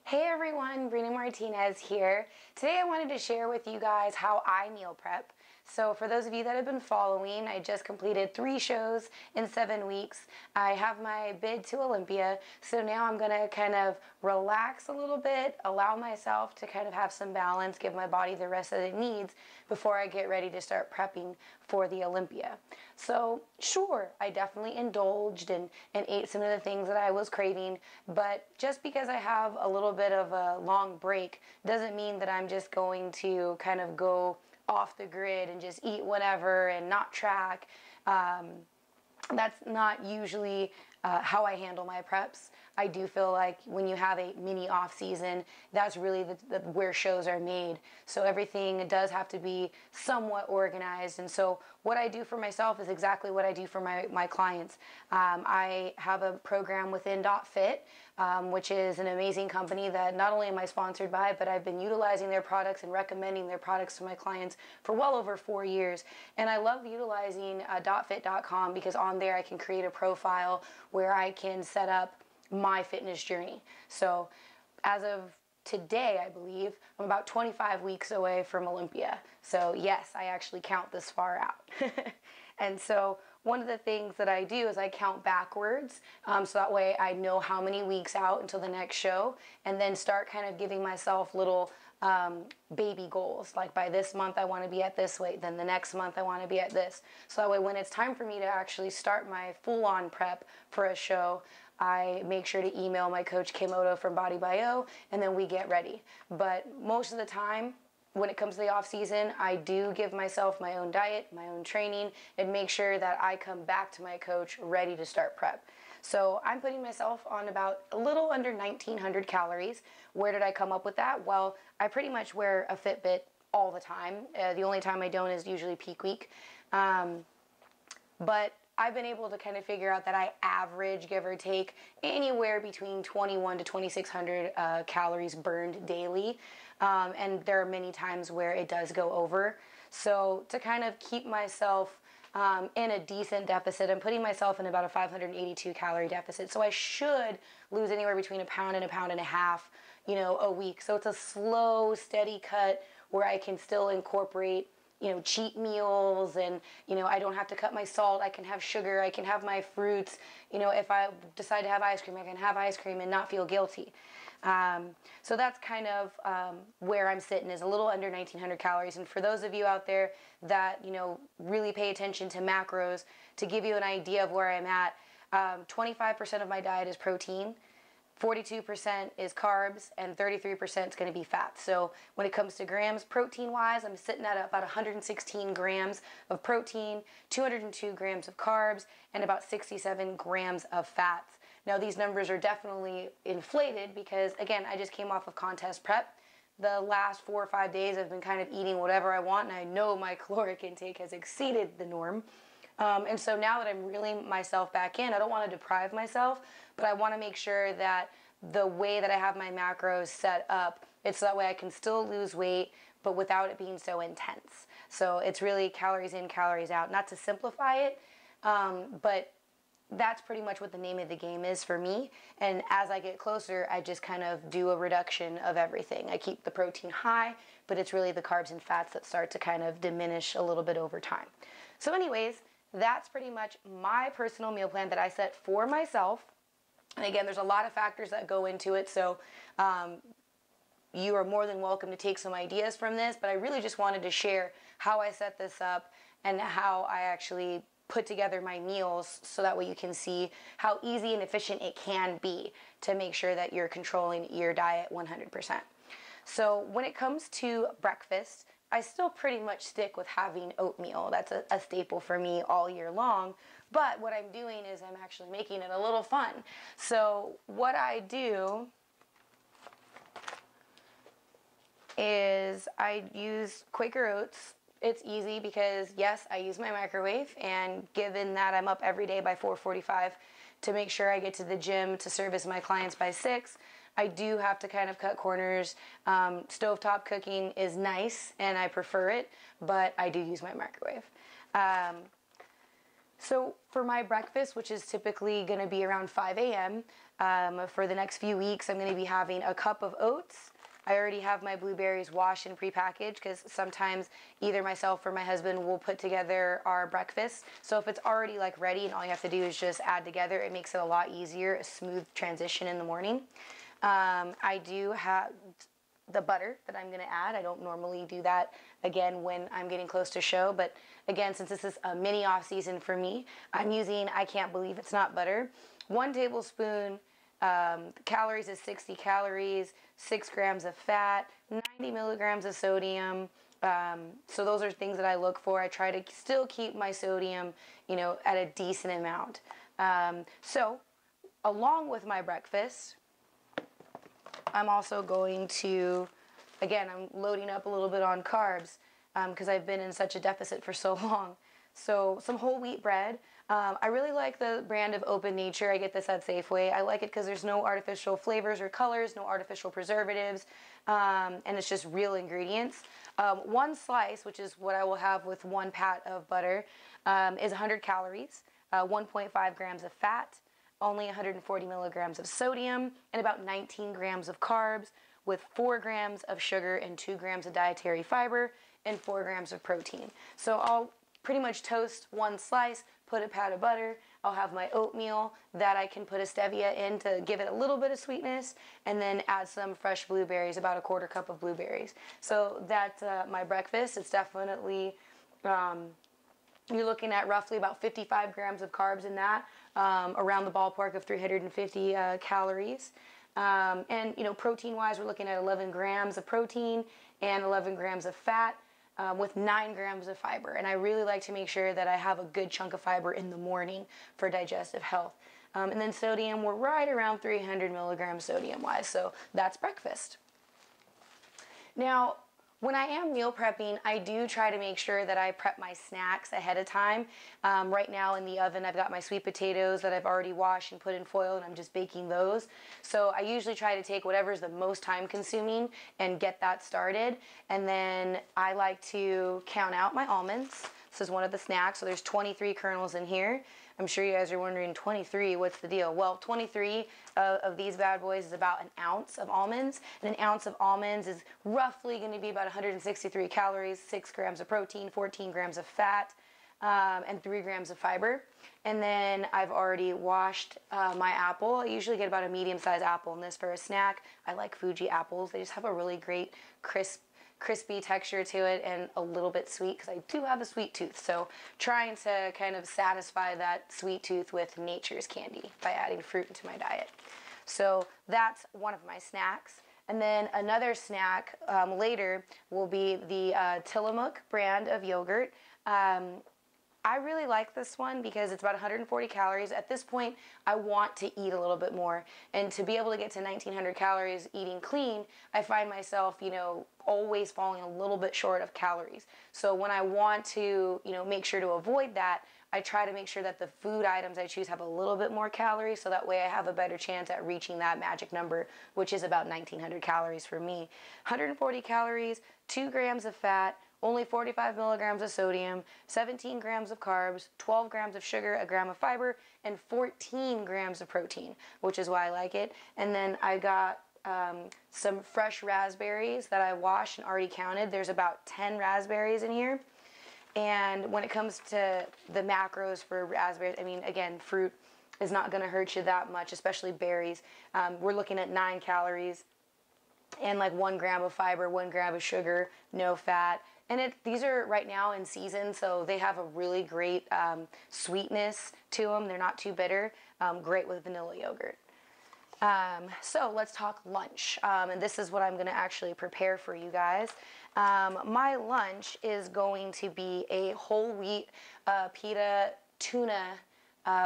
Hey everyone, Breena Martinez here. Today I wanted to share with you guys how I meal prep. So for those of you that have been following, I just completed 3 shows in 7 weeks. I have my bid to Olympia, so now I'm going to kind of relax a little bit, allow myself to kind of have some balance, give my body the rest that it needs before I get ready to start prepping for the Olympia. So sure, I definitely indulged and ate some of the things that I was craving, but just because I have a little bit of a long break doesn't mean that I'm just going to kind of go off the grid and just eat whatever and not track. That's not usually how I handle my preps. I do feel like when you have a mini off season, that's really where shows are made. So everything does have to be somewhat organized. And so what I do for myself is exactly what I do for my clients. I have a program within .fit, which is an amazing company that not only am I sponsored by, but I've been utilizing their products and recommending their products to my clients for well over 4 years. And I love utilizing .fit.com because on there I can create a profile where I can set up my fitness journey. So as of today, I believe, I'm about 25 weeks away from Olympia. So yes, I actually count this far out. And so one of the things that I do is I count backwards, so that way I know how many weeks out until the next show, and then start kind of giving myself little baby goals. Like by this month I want to be at this weight, then the next month I want to be at this. So that way when it's time for me to actually start my full-on prep for a show, I make sure to email my coach Kimoto from Body Bio, and then we get ready. But most of the time, when it comes to the off season, I do give myself my own diet, my own training, and make sure that I come back to my coach ready to start prep. So I'm putting myself on about a little under 1,900 calories. Where did I come up with that? Well, I pretty much wear a Fitbit all the time. The only time I don't is usually peak week. But I've been able to kind of figure out that I average, give or take, anywhere between 2,100 to 2,600 calories burned daily. And there are many times where it does go over. So to kind of keep myself in a decent deficit, I'm putting myself in about a 582 calorie deficit. So I should lose anywhere between a pound and a pound and a half, a week. So it's a slow, steady cut where I can still incorporate cheat meals, and I don't have to cut my salt. I can have sugar, I can have my fruits. If I decide to have ice cream, I can have ice cream and not feel guilty. So that's kind of where I'm sitting, is a little under 1,900 calories. And for those of you out there that really pay attention to macros, to give you an idea of where I'm at, 25% of my diet is protein, 42% is carbs, and 33% is going to be fat. So when it comes to grams, protein-wise, I'm sitting at about 116 grams of protein, 202 grams of carbs, and about 67 grams of fats. Now these numbers are definitely inflated because, again, I just came off of contest prep. The last 4 or 5 days I've been kind of eating whatever I want, and I know my caloric intake has exceeded the norm. And so now that I'm reeling myself back in, I don't want to deprive myself, but I want to make sure that the way that I have my macros set up, it's that way I can still lose weight, but without it being so intense. So it's really calories in, calories out. Not to simplify it, but that's pretty much what the name of the game is for me. And as I get closer, I just kind of do a reduction of everything. I keep the protein high, but it's really the carbs and fats that start to kind of diminish a little bit over time. So anyways, that's pretty much my personal meal plan that I set for myself. And again, there's a lot of factors that go into it, so you are more than welcome to take some ideas from this, but I really just wanted to share how I set this up and how I actually put together my meals, so that way you can see how easy and efficient it can be to make sure that you're controlling your diet 100%. So when it comes to breakfast, I still pretty much stick with having oatmeal. That's a staple for me all year long. But what I'm doing is I'm actually making it a little fun. So what I do is I use Quaker Oats. It's easy because, yes, I use my microwave, and given that I'm up every day by 4:45 to make sure I get to the gym to service my clients by 6, I do have to kind of cut corners. Stovetop cooking is nice, and I prefer it, but I do use my microwave. So for my breakfast, which is typically going to be around 5 a.m., for the next few weeks, I'm going to be having a cup of oats. I already have my blueberries washed and prepackaged because sometimes either myself or my husband will put together our breakfast. So if it's already like ready and all you have to do is just add together, it makes it a lot easier, a smooth transition in the morning. I do have the butter that I'm going to add. I don't normally do that again when I'm getting close to show, but again, since this is a mini off season for me, I'm using, I can't believe it's not butter, 1 tablespoon. Calories is 60 calories, 6 grams of fat, 90 milligrams of sodium. So those are things that I look for. I try to still keep my sodium, at a decent amount. So along with my breakfast, I'm also going to, again, I'm loading up a little bit on carbs because I've been in such a deficit for so long. So some whole wheat bread. I really like the brand of Open Nature. I get this at Safeway. I like it because there's no artificial flavors or colors, no artificial preservatives, and it's just real ingredients. 1 slice, which is what I will have with 1 pat of butter, is 100 calories, 1.5 grams of fat, only 140 milligrams of sodium, and about 19 grams of carbs, with 4 grams of sugar and 2 grams of dietary fiber and 4 grams of protein. So I'll pretty much toast 1 slice, put a pat of butter. I'll have my oatmeal that I can put a stevia in to give it a little bit of sweetness, and then add some fresh blueberries, about a 1/4 cup of blueberries. So that's my breakfast. It's definitely, you're looking at roughly about 55 grams of carbs in that, around the ballpark of 350 calories. And, protein-wise, we're looking at 11 grams of protein and 11 grams of fat. With 9 grams of fiber. And I really like to make sure that I have a good chunk of fiber in the morning for digestive health. And then sodium, we're right around 300 milligrams sodium-wise. So that's breakfast. Now, when I am meal prepping, I do try to make sure that I prep my snacks ahead of time. Right now in the oven, I've got my sweet potatoes that I've already washed and put in foil, and I'm just baking those. So I usually try to take whatever's the most time consuming and get that started. And then I like to count out my almonds. This is one of the snacks, so there's 23 kernels in here. I'm sure you guys are wondering, 23, what's the deal? Well, 23 of these bad boys is about 1 ounce of almonds. And 1 ounce of almonds is roughly going to be about 163 calories, 6 grams of protein, 14 grams of fat, and 3 grams of fiber. And then I've already washed my apple. I usually get about a medium-sized apple in this for a snack. I like Fuji apples. They just have a really great crispy texture to it and a little bit sweet because I do have a sweet tooth. So trying to kind of satisfy that sweet tooth with nature's candy by adding fruit into my diet. So that's one of my snacks. And then another snack later will be the Tillamook brand of yogurt. I really like this one because it's about 140 calories. At this point, I want to eat a little bit more. And to be able to get to 1,900 calories eating clean, I find myself, always falling a little bit short of calories. So when I want to, make sure to avoid that, I try to make sure that the food items I choose have a little bit more calories, so that way I have a better chance at reaching that magic number, which is about 1,900 calories for me. 140 calories, 2 grams of fat, only 45 milligrams of sodium, 17 grams of carbs, 12 grams of sugar, 1 gram of fiber, and 14 grams of protein, which is why I like it. And then I got some fresh raspberries that I washed and already counted. There's about 10 raspberries in here. And when it comes to the macros for raspberries, again, fruit is not going to hurt you that much, especially berries. We're looking at 9 calories and like 1 gram of fiber, 1 gram of sugar, no fat. And these are right now in season, so they have a really great sweetness to them. They're not too bitter. Great with vanilla yogurt. So let's talk lunch. And this is what I'm going to actually prepare for you guys. My lunch is going to be a whole wheat pita tuna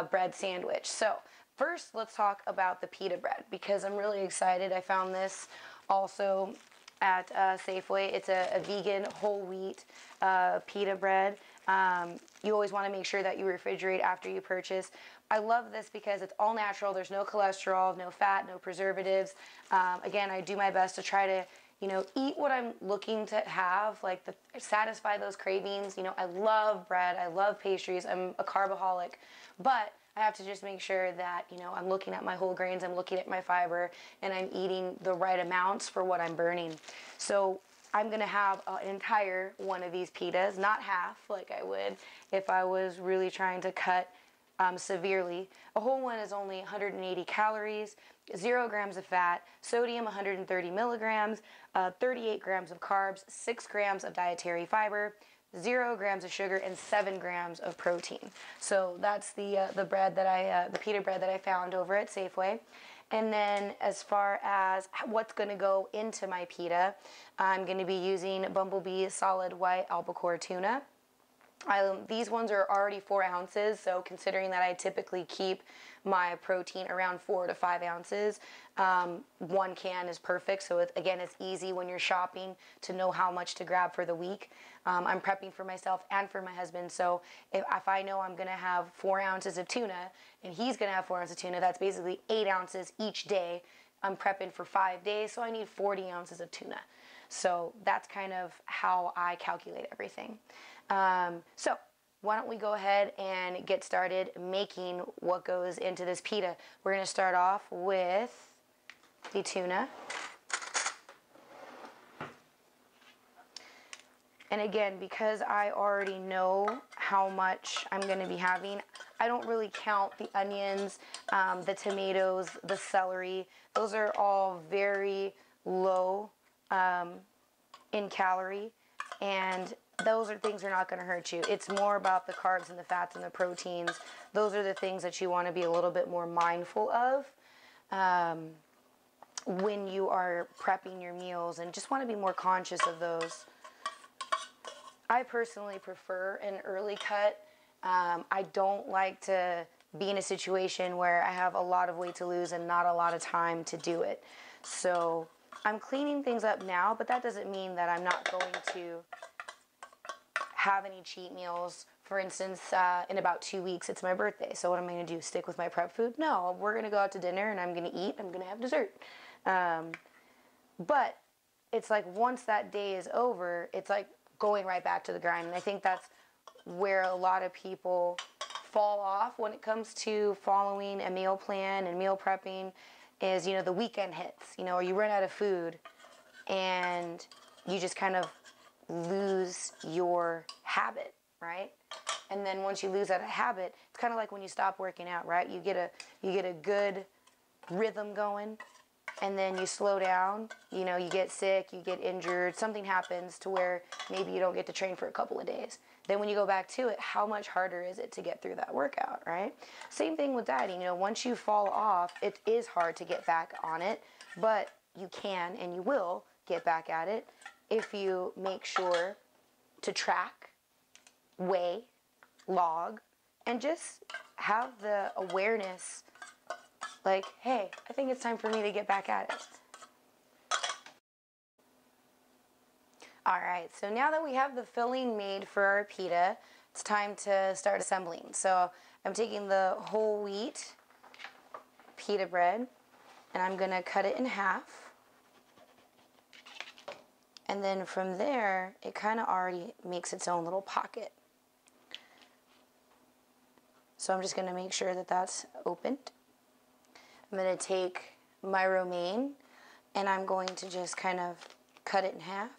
bread sandwich. So first, let's talk about the pita bread because I'm really excited. I found this also at Safeway. It's a vegan whole wheat pita bread. You always want to make sure that you refrigerate after you purchase. I love this because it's all natural. There's no cholesterol, no fat, no preservatives. Again, I do my best to try to you know, eat what I'm looking to have, like satisfy those cravings. You know, I love bread, I love pastries, I'm a carbaholic, but I have to just make sure that, you know, I'm looking at my whole grains, I'm looking at my fiber, and I'm eating the right amounts for what I'm burning. So I'm gonna have an entire one of these pitas, not half like I would if I was really trying to cut severely. A whole one is only 180 calories, 0 grams of fat, sodium 130 milligrams, 38 grams of carbs, 6 grams of dietary fiber, 0 grams of sugar, and 7 grams of protein. So that's the bread that the pita bread that I found over at Safeway. And then as far as what's going to go into my pita, I'm going to be using Bumblebee solid white albacore tuna. These ones are already 4 ounces, so considering that I typically keep my protein around 4 to 5 ounces, 1 can is perfect. So again, it's easy when you're shopping to know how much to grab for the week. I'm prepping for myself and for my husband, so if I know I'm going to have 4 ounces of tuna and he's going to have 4 ounces of tuna, that's basically 8 ounces each day. I'm prepping for 5 days, so I need 40 ounces of tuna. So that's kind of how I calculate everything. So why don't we go ahead and get started making what goes into this pita. We're going to start off with the tuna. And again, because I already know how much I'm going to be having, I don't really count the onions, the tomatoes, the celery. Those are all very low in calorie, and those are things that are not going to hurt you. It's more about the carbs and the fats and the proteins. Those are the things that you want to be a little bit more mindful of when you are prepping your meals, and just want to be more conscious of those. I personally prefer an early cut. I don't like to be in a situation where I have a lot of weight to lose and not a lot of time to do it. So I'm cleaning things up now, but that doesn't mean that I'm not going to have any cheat meals. For instance, in about 2 weeks, it's my birthday. So what am I going to do? Stick with my prep food? No, we're going to go out to dinner and I'm going to eat. I'm going to have dessert. But it's like once that day is over, it's like going right back to the grind. And I think that's where a lot of people fall off when it comes to following a meal plan and meal prepping is, you know, the weekend hits, you know, or you run out of food and you just kind of lose your habit, right? And then once you lose that habit, it's kind of like when you stop working out, right? You get a good rhythm going, and then you slow down, you know, you get sick, you get injured, something happens to where maybe you don't get to train for a couple of days. Then when you go back to it, how much harder is it to get through that workout, right? Same thing with dieting. You know, once you fall off, it is hard to get back on it, but you can and you will get back at it if you make sure to track, weigh, log, and just have the awareness like, hey, I think it's time for me to get back at it. All right, so now that we have the filling made for our pita, it's time to start assembling. So I'm taking the whole wheat pita bread and I'm gonna cut it in half. And then from there, it kind of already makes its own little pocket. So I'm just gonna make sure that that's opened. I'm going to take my romaine and I'm going to just kind of cut it in half,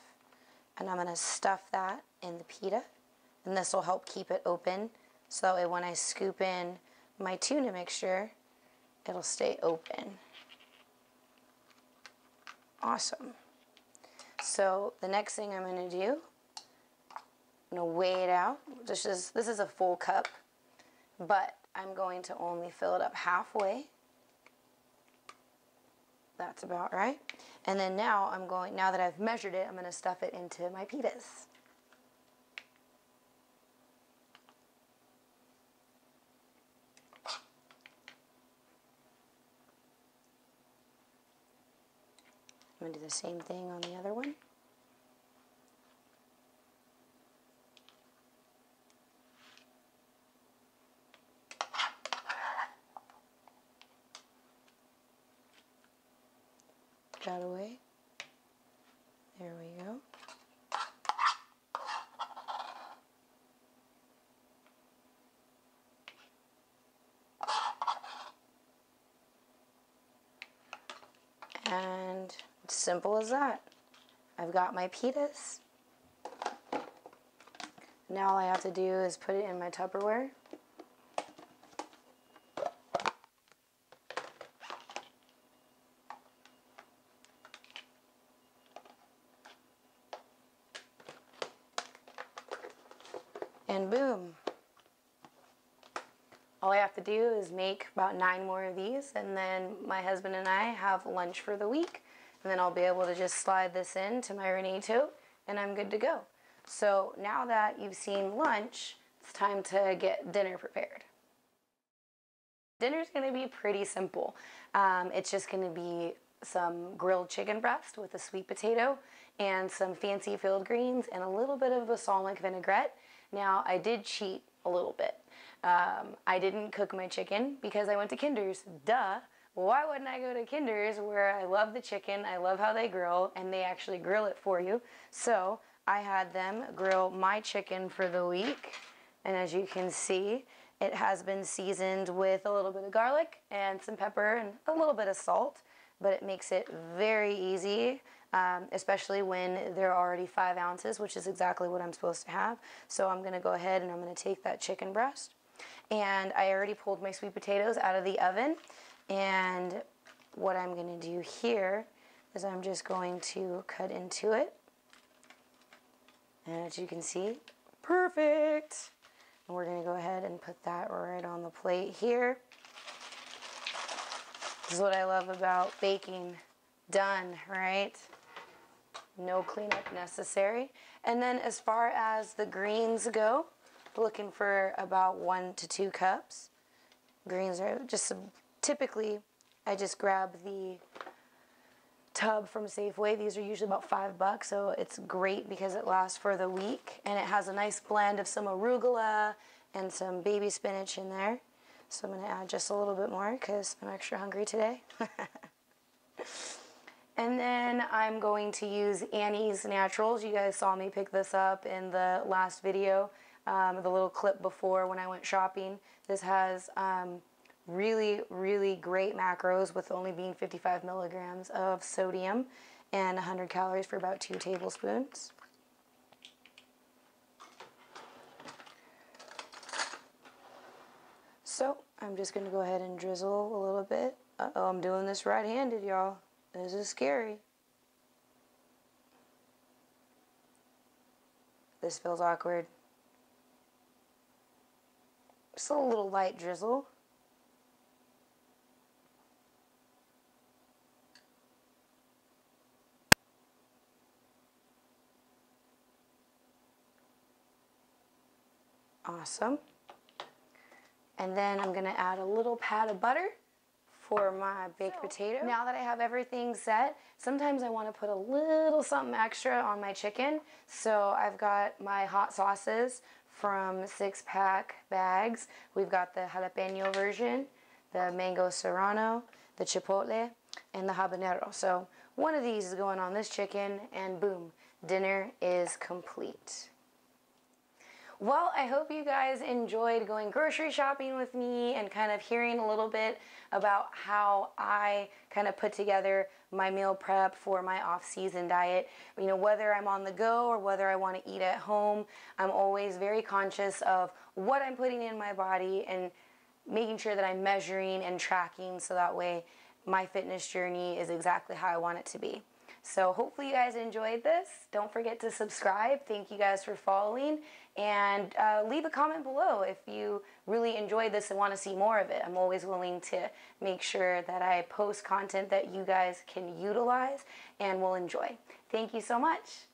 and I'm going to stuff that in the pita, and this will help keep it open so that way when I scoop in my tuna mixture, it'll stay open. Awesome. So the next thing I'm going to do, I'm going to weigh it out. This is a full cup, but I'm going to only fill it up halfway. That's about right. And then now now that I've measured it, I'm going to stuff it into my pitas. I'm going to do the same thing on the other one. That away. There we go. And it's simple as that. I've got my pitas. Now all I have to do is put it in my Tupperware. And boom. All I have to do is make about 9 more of these, and then my husband and I have lunch for the week. And then I'll be able to just slide this into my Renato, and I'm good to go. So now that you've seen lunch, it's time to get dinner prepared. Dinner's gonna be pretty simple. It's just gonna be some grilled chicken breast with a sweet potato and some fancy filled greens and a little bit of balsamic vinaigrette. Now, I did cheat a little bit. I didn't cook my chicken because I went to Kinder's. Duh. Why wouldn't I go to Kinder's where I love the chicken, I love how they grill, and they actually grill it for you? So I had them grill my chicken for the week. And as you can see, it has been seasoned with a little bit of garlic and some pepper and a little bit of salt, but it makes it very easy, especially when they're already 5 ounces, which is exactly what I'm supposed to have. So I'm gonna go ahead and I'm gonna take that chicken breast, and I already pulled my sweet potatoes out of the oven. And what I'm gonna do here is I'm just going to cut into it. And as you can see, perfect. And we're gonna go ahead and put that right on the plate here. This is what I love about baking. Done, right? No cleanup necessary. And then as far as the greens go, looking for about 1 to 2 cups. Greens are just typically, I just grab the tub from Safeway. These are usually about $5, so it's great because it lasts for the week, and it has a nice blend of some arugula and some baby spinach in there. So I'm going to add just a little bit more because I'm extra hungry today. And then I'm going to use Annie's Naturals. You guys saw me pick this up in the last video, the little clip before when I went shopping. This has really, really great macros with only being 55 milligrams of sodium and 100 calories for about 2 tablespoons. So I'm just going to go ahead and drizzle a little bit. Uh-oh, I'm doing this right-handed, y'all. This is scary. This feels awkward. Just a little light drizzle. Awesome. And then I'm going to add a little pat of butter for my baked potato. Now that I have everything set, sometimes I want to put a little something extra on my chicken. So I've got my hot sauces from 6-pack bags. We've got the jalapeno version, the mango serrano, the chipotle, and the habanero. So one of these is going on this chicken, and boom, dinner is complete. Well, I hope you guys enjoyed going grocery shopping with me and kind of hearing a little bit about how I kind of put together my meal prep for my off-season diet. You know, whether I'm on the go or whether I want to eat at home, I'm always very conscious of what I'm putting in my body and making sure that I'm measuring and tracking so that way my fitness journey is exactly how I want it to be. So hopefully you guys enjoyed this. Don't forget to subscribe. Thank you guys for following. And leave a comment below if you really enjoyed this and want to see more of it. I'm always willing to make sure that I post content that you guys can utilize and will enjoy. Thank you so much.